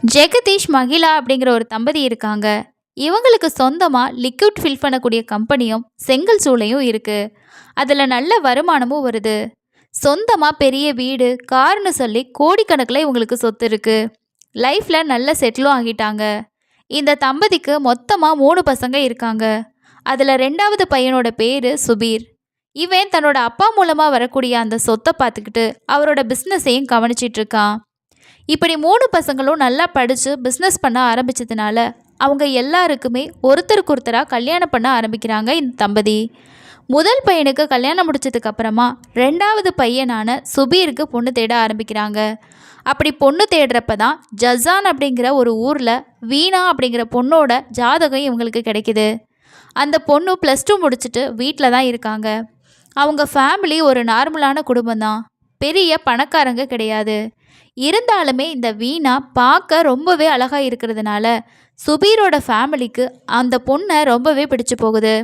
ஜெகதீஷ் மகிழா அப்படிங்கிற ஒரு தம்பதி இருக்காங்க. இவங்களுக்கு சொந்தமா லிக்விட் ஃபில் பண்ணக்கூடிய கம்பெனியும் செங்கல் சூளையும் இருக்கு. அதுல நல்ல வருமானமும் வருது. சொந்தமா பெரிய வீடு, கார்னு சொல்லி கோடிக்கணக்கில் இவங்களுக்கு சொத்து இருக்கு. லைஃப்ல நல்ல செட்டிலும் ஆகிட்டாங்க. இந்த தம்பதிக்கு மொத்தமா 3 பசங்க இருக்காங்க. அதுல 2வது பையனோட பேரு சுபீர். இவன் தன்னோட அப்பா மூலமா வரக்கூடிய அந்த சொத்தை பார்த்துக்கிட்டு அவரோட பிஸ்னஸையும் கவனிச்சிட்டு இருக்கான். இப்படி 3 பசங்களும் நல்லா படித்து பிஸ்னஸ் பண்ண ஆரம்பித்ததுனால அவங்க எல்லாருக்குமே ஒருத்தருக்கு ஒருத்தராக கல்யாணம் பண்ண ஆரம்பிக்கிறாங்க இந்த தம்பதி. முதல் பையனுக்கு கல்யாணம் முடிச்சதுக்கு அப்புறமா 2வது பையனான சுபீருக்கு பொண்ணு தேட ஆரம்பிக்கிறாங்க. அப்படி பொண்ணு தேடுறப்ப தான் ஜசான் அப்படிங்கிற ஒரு ஊரில் வீணா அப்படிங்கிற பொண்ணோட ஜாதகம் இவங்களுக்கு கிடைக்குது. அந்த பொண்ணு +2 முடிச்சுட்டு வீட்டில் தான் இருக்காங்க. அவங்க ஃபேமிலி ஒரு நார்மலான குடும்பம் தான், பெரிய பணக்காரங்க கிடையாது. இருந்தாலுமே இந்த வீணா பார்க்க ரொம்பவே அழகாக இருக்கிறதுனால சுபீரோட ஃபேமிலிக்கு அந்த பொண்ணை ரொம்பவே பிடிச்சு போகுது.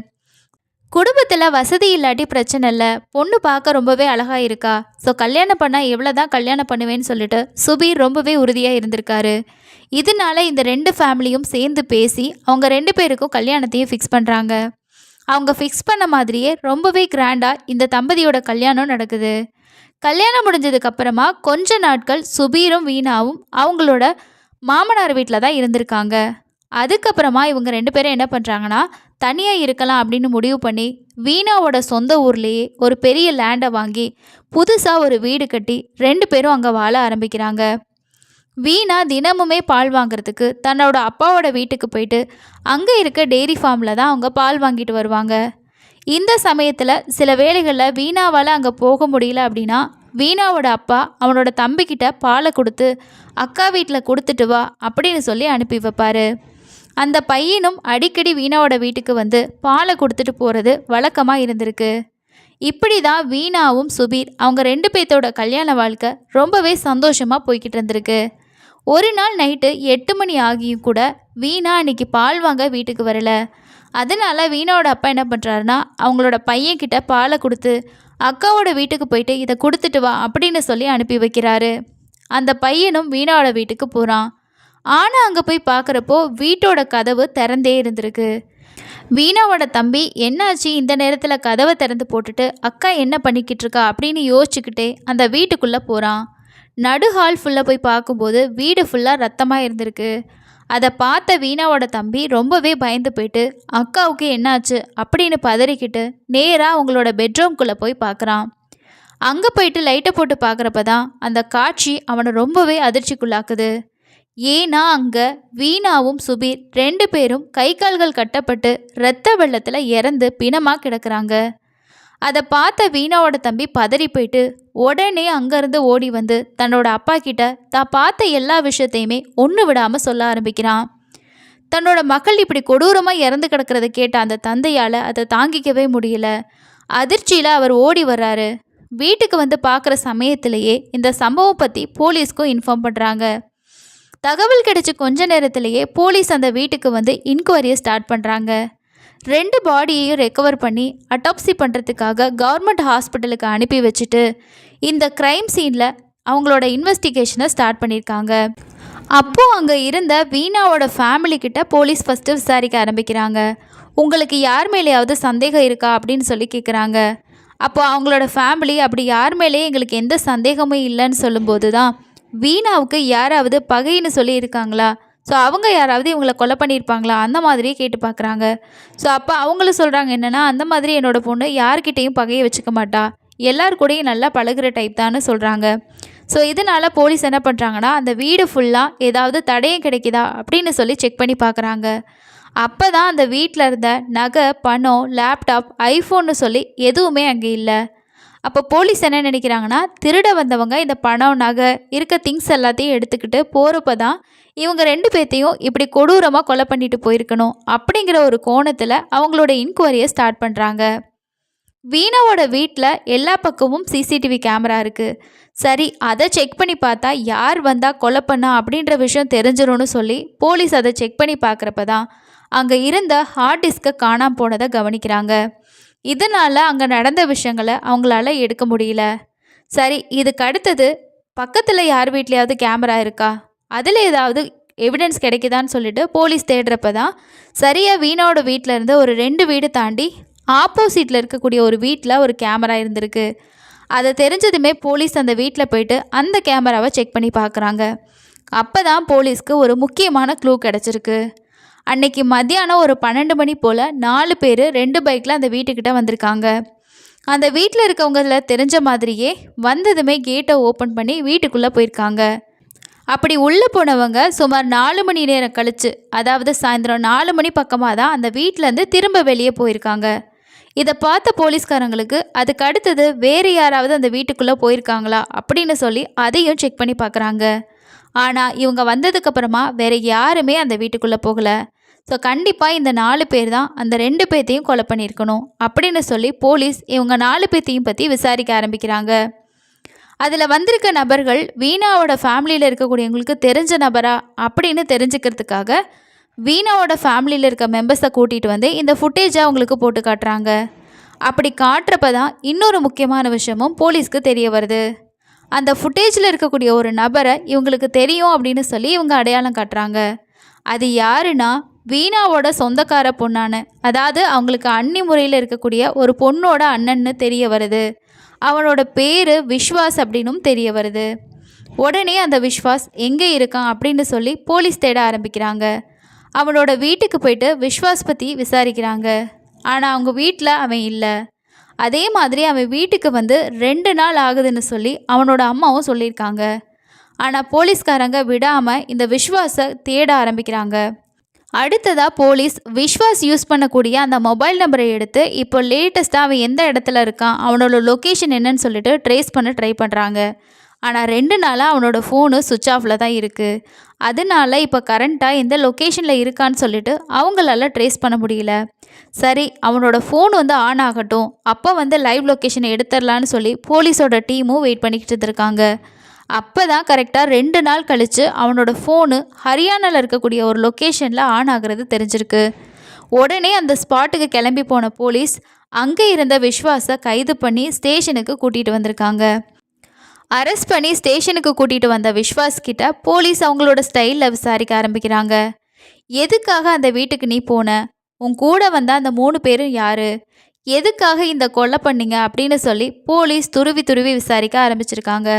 குடும்பத்தில் வசதி இல்லாட்டி பிரச்சனை இல்லை, பொண்ணு பார்க்க ரொம்பவே அழகாக இருக்கா, ஸோ கல்யாணம் பண்ணால் எவ்வளோ தான் கல்யாணம் பண்ணுவேன்னு சொல்லிட்டு சுபீர் ரொம்பவே உறுதியாக இருந்திருக்காரு. இதனால இந்த 2 ஃபேமிலியும் சேர்ந்து பேசி அவங்க 2 பேருக்கும் கல்யாணத்தையும் ஃபிக்ஸ் பண்ணுறாங்க. அவங்க ஃபிக்ஸ் பண்ண மாதிரியே ரொம்பவே கிராண்டாக இந்த தம்பதியோட கல்யாணம் நடக்குது. கல்யாணம் முடிஞ்சதுக்கப்புறமா கொஞ்ச நாட்கள் சுபீரும் வீணாவும் அவங்களோட மாமனார் வீட்டில் தான் இருந்திருக்காங்க. அதுக்கப்புறமா இவங்க 2 பேரும் என்ன பண்ணுறாங்கன்னா தனியாக இருக்கலாம் அப்படின்னு முடிவு பண்ணி வீணாவோட சொந்த ஊர்லேயே ஒரு பெரிய லேண்டை வாங்கி புதுசாக ஒரு வீடு கட்டி 2 பேரும் அங்கே வாழ ஆரம்பிக்கிறாங்க. வீணா தினமுமே பால் வாங்குறதுக்கு தன்னோட அப்பாவோட வீட்டுக்கு போயிட்டு அங்கே இருக்க டெய்ரி ஃபார்மில் தான் அவங்க பால் வாங்கிட்டு வருவாங்க. இந்த சமயத்தில் சில வேளைகளில் வீணாவால் அங்கே போக முடியல அப்படின்னா வீணாவோட அப்பா அவனோட தம்பிக்கிட்ட பாலை கொடுத்து அக்கா வீட்டில் கொடுத்துட்டு வா அப்படின்னு சொல்லி அனுப்பி வைப்பார். அந்த பையனும் அடிக்கடி வீணாவோட வீட்டுக்கு வந்து பாலை கொடுத்துட்டு போகிறது வழக்கமாக இருந்திருக்கு. இப்படி தான் வீணாவும் சுபீர் அவங்க 2 பேர்த்தோட கல்யாண வாழ்க்கை ரொம்பவே சந்தோஷமாக போய்கிட்டு இருந்திருக்கு. ஒரு நாள் நைட்டு 8 மணி ஆகியும் கூட வீணா அன்னைக்கு பால் வாங்க வீட்டுக்கு வரல. அதனால் வீணாவோட அப்பா என்ன பண்ணுறாருனா அவங்களோட பையன்கிட்ட பாலை கொடுத்து அக்காவோட வீட்டுக்கு போயிட்டு இதை கொடுத்துட்டு வா அப்படின்னு சொல்லி அனுப்பி வைக்கிறாரு. அந்த பையனும் வீணாவோட வீட்டுக்கு போகிறான். ஆனால் அங்கே போய் பார்க்குறப்போ வீட்டோட கதவு திறந்தே இருந்திருக்கு. வீணாவோட தம்பி என்னாச்சு இந்த நேரத்தில் கதவை திறந்து போட்டுட்டு அக்கா என்ன பண்ணிக்கிட்டு இருக்கா அப்படின்னு யோசிச்சுக்கிட்டே அந்த வீட்டுக்குள்ளே போகிறான். நடுஹால் ஃபுல்லாக போய் பார்க்கும்போது வீடு ஃபுல்லாக ரத்தமாக இருந்திருக்கு. அதை பார்த்த வீணாவோட தம்பி ரொம்பவே பயந்து போயிட்டு அக்காவுக்கு என்னாச்சு அப்படின்னு பதறிக்கிட்டு நேராக அவங்களோட பெட்ரூம்குள்ளே போய் பார்க்குறான். அங்கே போயிட்டு லைட்டை போட்டு பார்க்குறப்ப தான் அந்த காட்சி அவனை ரொம்பவே அதிர்ச்சிக்குள்ளாக்குது. ஏன்னா அங்கே வீணாவும் சுபீர் 2 பேரும் கை கால்கள் கட்டப்பட்டு இரத்த வெள்ளத்தில் இறந்து பிணமாக கிடக்குறாங்க. அதை பார்த்த வீணாவோட தம்பி பதறி போயிட்டு உடனே அங்கேருந்து ஓடி வந்து தன்னோட அப்பா கிட்ட தான் பார்த்த எல்லா விஷயத்தையுமே ஒன்று விடாமல் சொல்ல ஆரம்பிக்கிறான். தன்னோட மகள் இப்படி கொடூரமாக இறந்து கிடக்கிறத கேட்ட அந்த தந்தையால் அதை தாங்கிக்கவே முடியல. அதிர்ச்சியில் அவர் ஓடி வர்றாரு. வீட்டுக்கு வந்து பார்க்குற சமயத்திலேயே இந்த சம்பவம் பற்றி போலீஸ்க்கும் இன்ஃபார்ம் பண்ணுறாங்க. தகவல் கிடைச்ச கொஞ்ச நேரத்திலேயே போலீஸ் அந்த வீட்டுக்கு வந்து இன்கொயரியை ஸ்டார்ட் பண்ணுறாங்க. 2 பாடியையும் ரெக்கவர் பண்ணி அட்டாப்சி பண்ணுறதுக்காக கவர்மெண்ட் ஹாஸ்பிட்டலுக்கு அனுப்பி வச்சுட்டு இந்த க்ரைம் சீனில் அவங்களோட இன்வெஸ்டிகேஷனை ஸ்டார்ட் பண்ணியிருக்காங்க. அப்போது அங்கே இருந்த வீணாவோட ஃபேமிலிக்கிட்ட போலீஸ் ஃபஸ்ட்டு விசாரிக்க ஆரம்பிக்கிறாங்க. உங்களுக்கு யார் மேலேயாவது சந்தேகம் இருக்கா அப்படின்னு சொல்லி கேட்குறாங்க. அப்போ அவங்களோட ஃபேமிலி அப்படி யார் மேலேயே எங்களுக்கு எந்த சந்தேகமும் இல்லைன்னு சொல்லும்போது தான் வீணாவுக்கு யாராவது பகைன்னு சொல்லி இருக்காங்களா, ஸோ அவங்க யாராவது இவங்களை கொலை பண்ணியிருப்பாங்களா அந்த மாதிரியே கேட்டு பார்க்குறாங்க. ஸோ அப்போ அவங்களும் சொல்கிறாங்க என்னென்னா அந்த மாதிரி என்னோடய பொண்ணு யார்கிட்டையும் பகையை வச்சுக்க மாட்டா, எல்லார் கூடயும் நல்லா பழகுற டைப் தான்னு சொல்கிறாங்க. ஸோ இதனால் போலீஸ் என்ன பண்ணுறாங்கன்னா அந்த வீடு ஃபுல்லாக ஏதாவது தடயம் கிடைக்குதா அப்படின்னு சொல்லி செக் பண்ணி பார்க்குறாங்க. அப்போ தான் அந்த வீட்டில் இருந்த நகை, பணம், லேப்டாப், ஐஃபோன்னு சொல்லி எதுவுமே அங்கே இல்லை. அப்போ போலீஸ் என்ன நினைக்கிறாங்கன்னா திருட வந்தவங்க இந்த பணம், நகை, இருக்க திங்ஸ் எல்லாத்தையும் எடுத்துக்கிட்டு போகிறப்ப தான் இவங்க 2 பேர்த்தையும் இப்படி கொடூரமாக கொலை பண்ணிட்டு போயிருக்கணும் அப்படிங்கிற ஒரு கோணத்தில் அவங்களோட இன்கொயரியை ஸ்டார்ட் பண்ணுறாங்க. வீணாவோட வீட்டில் எல்லா பக்கமும் சிசிடிவி கேமரா இருக்குது. சரி, அதை செக் பண்ணி பார்த்தா யார் வந்தால் கொலை பண்ணா அப்படின்ற விஷயம் தெரிஞ்சிடும்னு சொல்லி போலீஸ் அதை செக் பண்ணி பார்க்குறப்ப தான் அங்கே இருந்த ஹார்ட் டிஸ்கை காணாமல் போனதை கவனிக்கிறாங்க. இதனால் அங்கே நடந்த விஷயங்களை அவங்களால எடுக்க முடியல. சரி, இதுக்கு அடுத்தது பக்கத்தில் யார் வீட்லையாவது கேமரா இருக்கா, அதில் ஏதாவது எவிடன்ஸ் கிடைக்குதான்னு சொல்லிட்டு போலீஸ் தேடுறப்ப தான் சரியாக வீணாவோட வீட்டில் இருந்து ஒரு 2 வீடு தாண்டி ஆப்போசிட்டில் இருக்கக்கூடிய ஒரு வீட்டில் ஒரு கேமரா இருந்திருக்கு. அதை தெரிஞ்சதுமே போலீஸ் அந்த வீட்டில் போயிட்டு அந்த கேமராவை செக் பண்ணி பார்க்குறாங்க. அப்போ தான் போலீஸ்க்கு ஒரு முக்கியமான க்ளூ கிடச்சிருக்கு. அன்னைக்கு மத்தியானம் ஒரு 12 மணி போல் 4 பேர் 2 பைக்கில் அந்த வீட்டுக்கிட்ட வந்திருக்காங்க. அந்த வீட்டில் இருக்கவங்கள தெரிஞ்ச மாதிரியே வந்ததுமே கேட்டை ஓப்பன் பண்ணி வீட்டுக்குள்ளே போயிருக்காங்க. அப்படி உள்ளே போனவங்க சுமார் 4 மணி நேரம் கழித்து, அதாவது சாயந்தரம் 4 மணி பக்கமாக தான் அந்த வீட்டிலேருந்து திரும்ப வெளியே போயிருக்காங்க. இதை பார்த்த போலீஸ்காரங்களுக்கு அதுக்கு அடுத்தது வேறு யாராவது அந்த வீட்டுக்குள்ளே போயிருக்காங்களா அப்படின்னு சொல்லி அதையும் செக் பண்ணி பார்க்குறாங்க. ஆனால் இவங்க வந்ததுக்கப்புறமா வேறு யாருமே அந்த வீட்டுக்குள்ளே போகலை. ஸோ கண்டிப்பாக இந்த 4 பேர் தான் அந்த 2 பேர்த்தையும் கொலை பண்ணியிருக்கணும் அப்படின்னு சொல்லி போலீஸ் இவங்க 4 பேர்த்தையும் பற்றி விசாரிக்க ஆரம்பிக்கிறாங்க. அதில் வந்திருக்க நபர்கள் வீணாவோட ஃபேமிலியில் இருக்கக்கூடியவங்களுக்கு தெரிஞ்ச நபரா அப்படின்னு தெரிஞ்சுக்கிறதுக்காக வீணாவோட ஃபேமிலியில் இருக்க மெம்பர்ஸை கூட்டிகிட்டு வந்து இந்த ஃபுட்டேஜை அவங்களுக்கு போட்டு காட்டுறாங்க. அப்படி காட்டுறப்ப தான் இன்னொரு முக்கியமான விஷயமும் போலீஸ்க்கு தெரிய வருது. அந்த ஃபுட்டேஜில் இருக்கக்கூடிய ஒரு நபரை இவங்களுக்கு தெரியும் அப்படின்னு சொல்லி இவங்க அடையாளம் காட்டுறாங்க. அது யாருன்னா வீணாவோட சொந்தக்கார பொண்ணான, அதாவது அவங்களுக்கு அண்ணி முறையில் இருக்கக்கூடிய ஒரு பொண்ணோட அண்ணன்னு தெரிய வருது. அவனோட பேர் விஸ்வாஸ் அப்படின்னும் தெரிய வருது. உடனே அந்த விஸ்வாஸ் எங்கே இருக்கான் அப்படின்னு சொல்லி போலீஸ் தேட ஆரம்பிக்கிறாங்க. அவனோட வீட்டுக்கு போயிட்டு விஸ்வாஸ் பற்றி விசாரிக்கிறாங்க. ஆனால் அவங்க வீட்டில் அவன் இல்லை. அதே மாதிரி அவன் வீட்டுக்கு வந்து 2 நாள் ஆகுதுன்னு சொல்லி அவனோட அம்மாவும் சொல்லியிருக்காங்க. ஆனால் போலீஸ்காரங்க விடாமல் இந்த விஸ்வாஸை தேட ஆரம்பிக்கிறாங்க. அடுத்ததாக போலீஸ் விஸ்வாஸ் யூஸ் பண்ணக்கூடிய அந்த மொபைல் நம்பரை எடுத்து இப்போ லேட்டஸ்ட்டாக அவன் எந்த இடத்துல இருக்கான், அவனோட லொக்கேஷன் என்னன்னு சொல்லிட்டு ட்ரேஸ் பண்ண ட்ரை பண்ணுறாங்க. ஆனால் 2 நாளாக அவனோட ஃபோனு சுவிட்ச் ஆஃபில் தான் இருக்குது. அதனால இப்போ கரண்ட்டாக எந்த லொக்கேஷனில் இருக்கான்னு சொல்லிட்டு அவங்களால ட்ரேஸ் பண்ண முடியல. சரி, அவனோட ஃபோன் வந்து ஆன் ஆகட்டும், அப்போ வந்து லைவ் லொக்கேஷனை எடுத்துடலான்னு சொல்லி போலீஸோட டீமும் வெயிட் பண்ணிக்கிட்டு இருக்காங்க. அப்போ தான் கரெக்டாக 2 நாள் கழித்து அவனோட ஃபோனு ஹரியானாவில் இருக்கக்கூடிய ஒரு லொக்கேஷனில் ஆன் ஆகிறது தெரிஞ்சிருக்கு. உடனே அந்த ஸ்பாட்டுக்கு கிளம்பி போன போலீஸ் அங்கே இருந்த விஸ்வாஸை கைது பண்ணி ஸ்டேஷனுக்கு கூட்டிகிட்டு வந்திருக்காங்க. அரெஸ்ட் பண்ணி ஸ்டேஷனுக்கு கூட்டிகிட்டு வந்த விஸ்வாஸ் கிட்ட போலீஸ் அவங்களோட ஸ்டைலில் விசாரிக்க ஆரம்பிக்கிறாங்க. எதுக்காக அந்த வீட்டுக்கு நீ போன, உன் கூட வந்த அந்த 3 பேரும் யார், எதுக்காக இந்த கொலை பண்ணீங்க அப்படின்னு சொல்லி போலீஸ் துருவி துருவி விசாரிக்க ஆரம்பிச்சிருக்காங்க.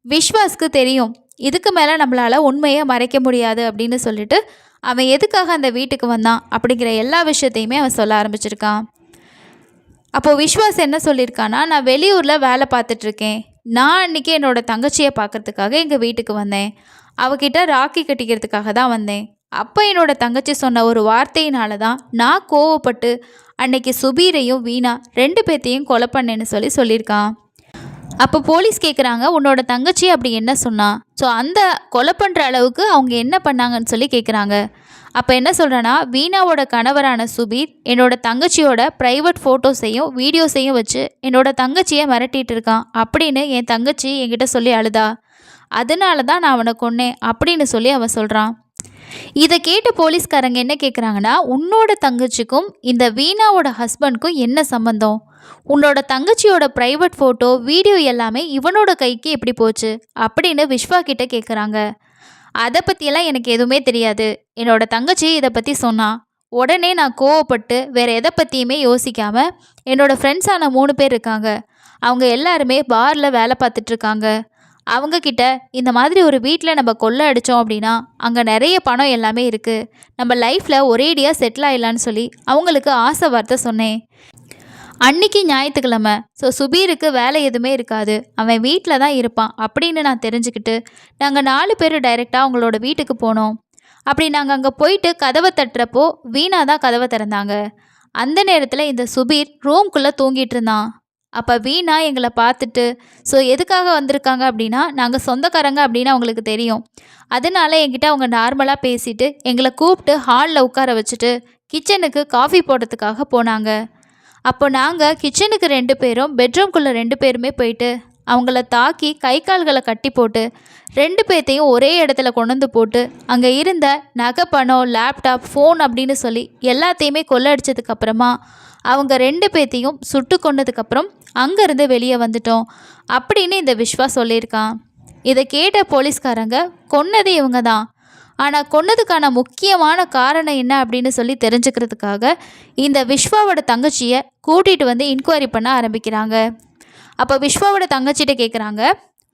விஸ்வாஸ்க்கு தெரியும் இதுக்கு மேலே நம்மளால் உண்மையை மறைக்க முடியாது அப்படின்னு சொல்லிட்டு அவன் எதுக்காக அந்த வீட்டுக்கு வந்தான் அப்படிங்கிற எல்லா விஷயத்தையுமே அவன் சொல்ல ஆரம்பிச்சிருக்கான். அப்போது விஸ்வாஸ் என்ன சொல்லியிருக்கான்னா, நான் வெளியூரில் வேலை பார்த்துட்ருக்கேன். நான் அன்றைக்கி என்னோடய தங்கச்சியை பார்க்குறதுக்காக எங்கள் வீட்டுக்கு வந்தேன். அவகிட்ட ராக்கி கட்டிக்கிறதுக்காக தான் வந்தேன். அப்போ என்னோடய தங்கச்சி சொன்ன ஒரு வார்த்தையினால தான் நான் கோவப்பட்டு அன்னைக்கு சுபீரையும் வீணா 2 பேர்த்தையும் கொலை பண்ணேன்னு சொல்லியிருக்கான். அப்போ போலீஸ் கேட்குறாங்க, உன்னோட தங்கச்சி அப்படி என்ன சொன்னா? ஸோ அந்த கொலை பண்ணுற அளவுக்கு அவங்க என்ன பண்ணாங்கன்னு சொல்லி கேட்குறாங்க. அப்போ என்ன சொல்கிறேன்னா, வீணாவோட கணவரான சுபீர் என்னோட தங்கச்சியோட ப்ரைவேட் ஃபோட்டோஸையும் வீடியோஸையும் வச்சு என்னோட தங்கச்சியை மிரட்டிகிட்டு இருக்கான் அப்படின்னு என் தங்கச்சி என்கிட்ட சொல்லி அழுதா. அதனால தான் நான் அவனை கொன்னேன் அப்படின்னு சொல்லி அவன் சொல்கிறான். இதை கேட்ட போலீஸ்காரங்க என்ன கேட்குறாங்கன்னா, உன்னோட தங்கச்சிக்கும் இந்த வீணாவோட ஹஸ்பண்ட்க்கும் என்ன சம்மந்தம்? உன்னோட தங்கச்சியோட ப்ரைவேட் ஃபோட்டோ வீடியோ எல்லாமே இவனோட கைக்கு எப்படி போச்சு அப்படின்னு விஸ்வா கிட்ட கேட்குறாங்க. அதை பற்றியெல்லாம் எனக்கு எதுவுமே தெரியாது. என்னோட தங்கச்சி இதை பற்றி சொன்னா. உடனே நான் கோவப்பட்டு வேறு எதை பற்றியுமே யோசிக்காமல் என்னோடய ஃப்ரெண்ட்ஸான 3 பேர் இருக்காங்க. அவங்க எல்லாருமே பாரில் வேலை பார்த்துட்ருக்காங்க. அவங்கக்கிட்ட இந்த மாதிரி ஒரு வீட்டில் நம்ம கொள்ளை அடித்தோம் அப்படின்னா அங்கே நிறைய பணம் எல்லாமே இருக்குது, நம்ம லைஃப்பில் ஒரேடியாக செட்டில் ஆகிடலான்னு சொல்லி அவங்களுக்கு ஆசை வார்த்தை சொன்னேன். அன்றைக்கி ஞாயிற்றுக்கிழமை, ஸோ சுபீருக்கு வேலை எதுவுமே இருக்காது, அவன் வீட்டில் தான் இருப்பான் அப்படின்னு நான் தெரிஞ்சுக்கிட்டு நாங்கள் 4 பேர் டைரெக்டாக அவங்களோட வீட்டுக்கு போனோம். அப்படி நாங்கள் அங்கே போயிட்டு கதவை தட்டுறப்போ வீணா தான் கதவை திறந்தாங்க. அந்த நேரத்தில் இந்த சுபீர் ரூம்குள்ளே தூங்கிட்டு இருந்தான். அப்போ வீணா எங்களை பார்த்துட்டு, ஸோ எதுக்காக வந்திருக்காங்க அப்படின்னா நாங்கள் சொந்தக்காரங்க அப்படின்னு அவங்களுக்கு தெரியும். அதனால என்கிட்ட அவங்க நார்மலாக பேசிட்டு எங்களை கூப்பிட்டு ஹாலில் உட்கார வச்சுட்டு கிச்சனுக்கு காஃபி போடுறதுக்காக போனாங்க. அப்போ நாங்கள் கிச்சனுக்கு 2 பேரும் பெட்ரூம்குள்ளே 2 பேருமே போயிட்டு அவங்கள தாக்கி கை கால்களை கட்டி போட்டு 2 பேர்த்தையும் ஒரே இடத்துல கொண்டு வந்து போட்டு அங்கே இருந்த நகை, பணம், லேப்டாப், ஃபோன் அப்படின்னு சொல்லி எல்லாத்தையுமே கொள்ளடிச்சதுக்கப்புறமா அவங்க 2 பேர்த்தையும் சுட்டு கொண்டதுக்கப்புறம் அங்கேருந்து வெளியே வந்துட்டோம் அப்படின்னு இந்த விஸ்வா சொல்லியிருக்கான். இதை கேட்ட போலீஸ்காரங்க, கொன்னது இவங்க தான், ஆனால் கொன்னதுக்கான முக்கியமான காரணம் என்ன அப்படின்னு சொல்லி தெரிஞ்சுக்கிறதுக்காக இந்த விஸ்வாவோட தங்கச்சியை கூட்டிகிட்டு வந்து இன்கொயரி பண்ண ஆரம்பிக்கிறாங்க. அப்போ விஸ்வாவோட தங்கச்சிட்ட கேட்குறாங்க,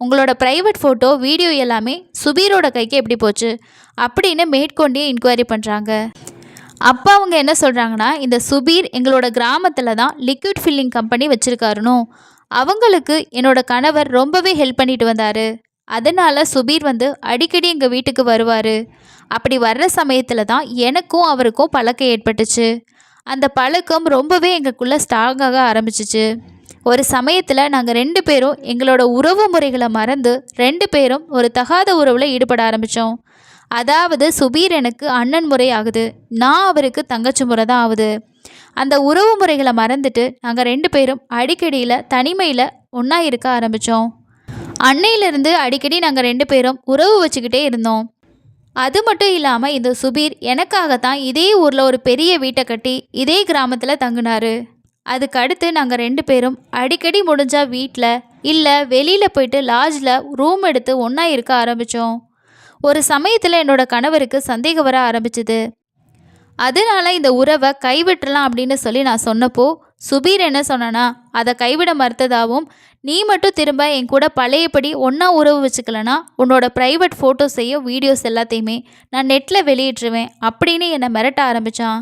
உங்களோட ப்ரைவேட் ஃபோட்டோ வீடியோ எல்லாமே சுபீரோட கைக்கு எப்படி போச்சு அப்படின்னு மேற்கொண்டே இன்கொயரி பண்ணுறாங்க. அப்போ அவங்க என்ன சொல்கிறாங்கன்னா, இந்த சுபீர் எங்களோட கிராமத்தில் தான் லிக்விட் ஃபில்லிங் கம்பெனி வச்சுருக்காருனோ, அவங்களுக்கு என்னோட கணவர் ரொம்பவே ஹெல்ப் பண்ணிட்டு வந்தார். அதனால் சுபீர் வந்து அடிக்கடி எங்கள் வீட்டுக்கு வருவார். அப்படி வர்ற சமயத்தில் தான் எனக்கும் அவருக்கும் பழக்கம் ஏற்பட்டுச்சு. அந்த பழக்கம் ரொம்பவே எங்களுக்குள்ளே ஸ்ட்ராங்காக ஆரம்பிச்சிச்சு. ஒரு சமயத்தில் நாங்கள் 2 பேரும் எங்களோட உறவு முறைகளை மறந்து 2 பேரும் ஒரு தகாத உறவில் ஈடுபட ஆரம்பித்தோம். அதாவது சுபீர் எனக்கு அண்ணன் முறை ஆகுது, நான் அவருக்கு தங்கச்சி முறை தான் ஆகுது. அந்த உறவு முறைகளை மறந்துட்டு நாங்கள் 2 பேரும் அடிக்கடியில் தனிமையில் ஒன்றா இருக்க ஆரம்பித்தோம். அன்னையிலிருந்து அடிக்கடி நாங்கள் 2 பேரும் உறவு வச்சுக்கிட்டே இருந்தோம். அது மட்டும் இல்லாமல் இந்த சுபீர் எனக்காகத்தான் இதே ஊரில் ஒரு பெரிய வீட்டை கட்டி இதே கிராமத்தில் தங்கினார். அதுக்கு அடுத்து நாங்கள் 2 பேரும் அடிக்கடி முடிஞ்சால் வீட்டில் இல்லை வெளியில் போயிட்டு லாட்ஜில் ரூம் எடுத்து ஒன்றா இருக்க ஆரம்பித்தோம். ஒரு சமயத்தில் என்னோடய கணவருக்கு சந்தேகம் வர ஆரம்பிச்சுது. அதனால இந்த உறவை கைவிட்டுறலாம் அப்படின்னு சொல்லி நான் சொன்னப்போ சுபீர் என்ன சொன்னானா, அதை கைவிட மறுத்ததாகவும், நீ மட்டும் திரும்ப என் கூட பழையபடி ஒன்றா உறவு வச்சுக்கலனா உன்னோட ப்ரைவேட் ஃபோட்டோஸையும் வீடியோஸ் எல்லாத்தையுமே நான் நெட்டில் வெளியிட்டுருவேன் அப்படின்னு என்னை மிரட்ட ஆரம்பித்தான்.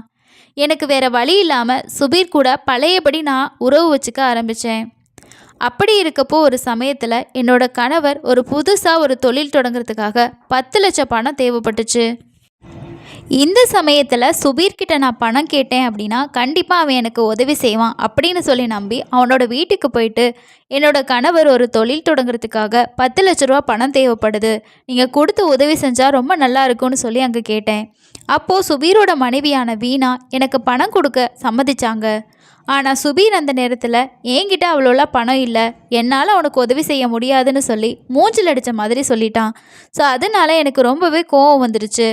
எனக்கு வேறு வழி இல்லாமல் சுபீர் கூட பழையபடி நான் உறவு வச்சுக்க ஆரம்பித்தேன். அப்படி இருக்கப்போ ஒரு சமயத்தில் என்னோட கணவர் ஒரு புதுசாக ஒரு தொழில் தொடங்குறதுக்காக 10 லட்சம் பணம் தேவைப்பட்டுச்சு. இந்த சமயத்தில் சுபீர்கிட்ட நான் பணம் கேட்டேன் அப்படின்னா கண்டிப்பாக அவன் எனக்கு உதவி செய்வான் அப்படின்னு சொல்லி நம்பி அவனோட வீட்டுக்கு போயிட்டு, என்னோட கணவர் ஒரு தொழில் தொடங்குறதுக்காக 10 லட்ச ரூபா பணம் தேவைப்படுது, நீங்கள் கொடுத்து உதவி செஞ்சால் ரொம்ப நல்லா இருக்கும்னு சொல்லி அங்கே கேட்டேன். அப்போது சுபீரோட மனைவியான வீணா எனக்கு பணம் கொடுக்க சம்மதிச்சாங்க. ஆனால் சுபீர் அந்த நேரத்தில் என்கிட்ட அவ்வளோலாம் பணம் இல்லை, என்னால் அவனுக்கு உதவி செய்ய முடியாதுன்னு சொல்லி மூஞ்சில் அடித்த மாதிரி சொல்லிட்டான். ஸோ அதனால் எனக்கு ரொம்பவே கோவம் வந்துடுச்சு.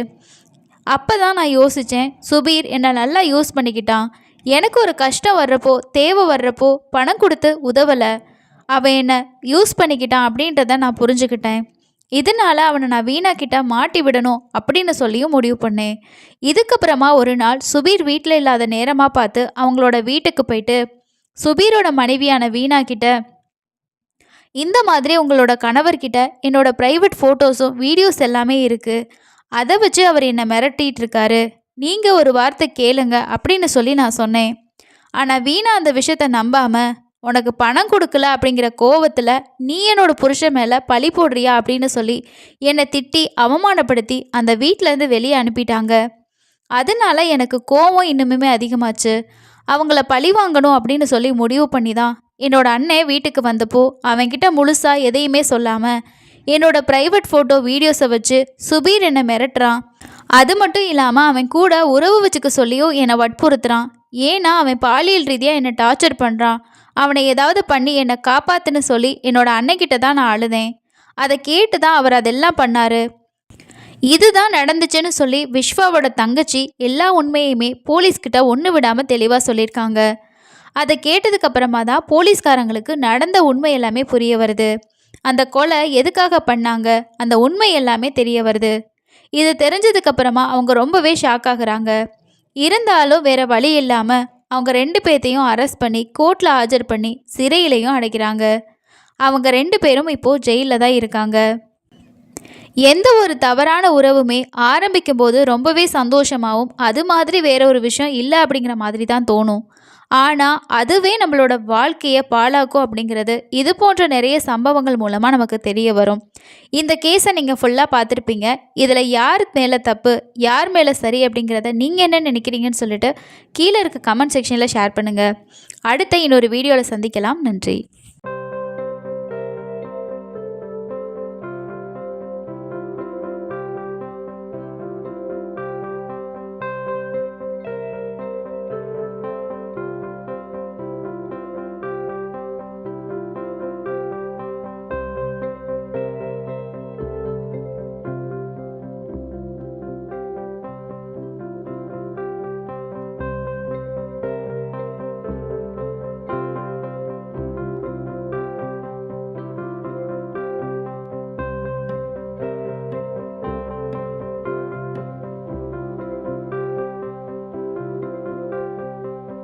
அப்போ தான் நான் யோசித்தேன், சுபீர் என்னை நல்லா யூஸ் பண்ணிக்கிட்டான். எனக்கு ஒரு கஷ்டம் வர்றப்போ தேவை வர்றப்போ பணம் கொடுத்து உதவலை, அவன் என்னை யூஸ் பண்ணிக்கிட்டான் அப்படின்றத நான் புரிஞ்சுக்கிட்டேன். இதனால் அவனை நான் வீணாக்கிட்ட மாட்டி விடணும் அப்படின்னு சொல்லியும் முடிவு பண்ணேன். இதுக்கப்புறமா ஒரு நாள் சுபீர் வீட்டில் இல்லாத நேரமாக பார்த்து அவங்களோட வீட்டுக்கு போயிட்டு சுபீரோட மனைவியான வீணாக்கிட்ட, இந்த மாதிரி உங்களோட கணவர்கிட்ட என்னோட ப்ரைவேட் ஃபோட்டோஸும் வீடியோஸ் எல்லாமே இருக்குது, அதை வச்சு அவர் என்னை மிரட்டிகிட்டு இருக்காரு, நீங்கள் ஒரு வார்த்தை கேளுங்க அப்படின்னு சொல்லி நான் சொன்னேன். ஆனால் வீணா அந்த விஷயத்தை நம்பாமல், உனக்கு பணம் கொடுக்கல அப்படிங்கிற கோவத்தில் நீ என்னோட புருஷன் மேலே பழி போடுறியா அப்படின்னு சொல்லி என்னை திட்டி அவமானப்படுத்தி அந்த வீட்டிலேருந்து வெளியே அனுப்பிட்டாங்க. அதனால எனக்கு கோவம் இன்னுமே அதிகமாச்சு. அவங்கள பழி வாங்கணும் அப்படின்னு சொல்லி முடிவு பண்ணி தான் என்னோட அண்ணன் வீட்டுக்கு வந்தப்போ அவன்கிட்ட முழுசாக எதையுமே சொல்லாமல் என்னோட ப்ரைவேட் ஃபோட்டோ வீடியோஸை வச்சு சுபீர் என்னை மிரட்டுறான். அது மட்டும் இல்லாமல் அவன் கூட உறவு வச்சுக்க சொல்லியும் என்னை வற்புறுத்துறான். ஏன்னா அவன் பாலியல் ரீதியாக என்னை டார்ச்சர் பண்ணுறான். அவனை ஏதாவது பண்ணி என்னை காப்பாத்துன்னு சொல்லி என்னோட அன்னைக்கிட்ட தான் நான் அழுதேன். அதை கேட்டு தான் அவர் அதெல்லாம் பண்ணார். இதுதான் நடந்துச்சுன்னு சொல்லி விஸ்வாவோட தங்கச்சி எல்லா உண்மையுமே போலீஸ்கிட்ட ஒன்று விடாமல் தெளிவாக சொல்லியிருக்காங்க. அதை கேட்டதுக்கப்புறமா தான் போலீஸ்காரங்களுக்கு நடந்த உண்மை எல்லாமே புரிய வருது. அந்த கொலை எதுக்காக பண்ணாங்க அந்த உண்மை எல்லாமே தெரிய வருது. இது தெரிஞ்சதுக்கப்புறமா அவங்க ரொம்பவே ஷாக் ஆகுறாங்க. இருந்தாலும் வேறு வழி இல்லாமல் அவங்க 2 பேர்த்தையும் அரெஸ்ட் பண்ணி கோர்ட்டில் ஆஜர் பண்ணி சிறையிலையும் அடைக்கிறாங்க. அவங்க 2 பேரும் இப்போது ஜெயிலில் தான் இருக்காங்க. எந்த ஒரு தவறான உறவுமே ஆரம்பிக்கும் போது ரொம்பவே சந்தோஷமாகவும் அது மாதிரி வேற ஒரு விஷயம் இல்லை அப்படிங்கிற மாதிரி தான் தோணும். ஆனால் அதுவே நம்மளோட வாழ்க்கையை பாழாக்கும் அப்படிங்கிறது இது போன்ற நிறைய சம்பவங்கள் மூலமாக நமக்கு தெரிய வரும். இந்த கேஸை நீங்கள் ஃபுல்லாக பார்த்துருப்பீங்க. இதில் யார் மேலே தப்பு யார் மேலே சரி அப்படிங்கிறத நீங்கள் என்ன நினைக்கிறீங்கன்னு சொல்லிட்டு கீழே இருக்க கமெண்ட் செக்ஷனில் ஷேர் பண்ணுங்கள். அடுத்த இன்னொரு வீடியோவில் சந்திக்கலாம். நன்றி.